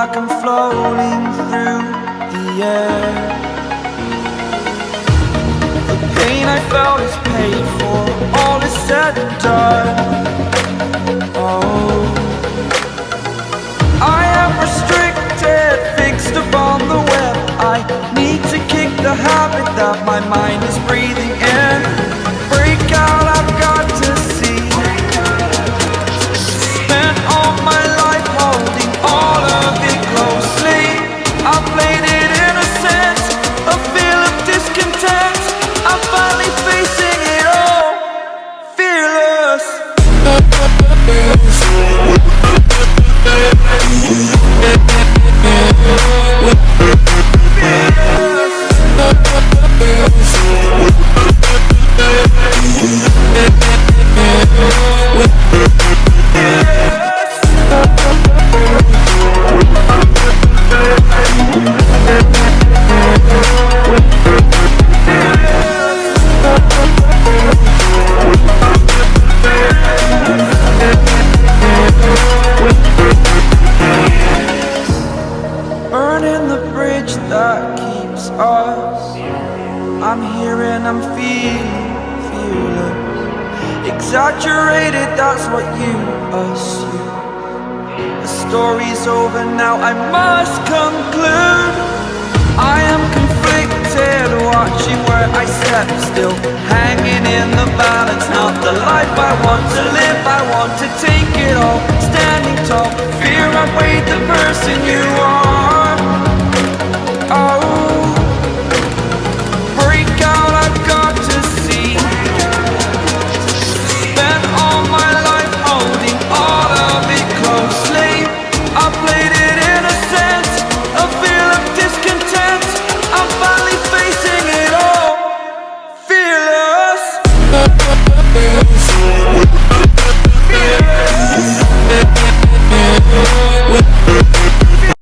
like I'm floating through the air. The pain I felt is paid for, all is said and done. Oh, I am restricted, fixed upon the web. I need to kick the habit that my mind is breathing in. Break out, I've got to see. Spent all my life holding all of it closely. I played it innocent, a feel of discontent. I'm finally facing it all, fearless. Burning the bridge that keeps us. I'm here and I'm feeling fearless. Exaggerated, that's what you assume. The story's over now, I must conclude. I am conflicted, watching where I step still, hanging in the balance. Not the life I want to live, I want to take it all. Standing tall, fear I weighed the person you are.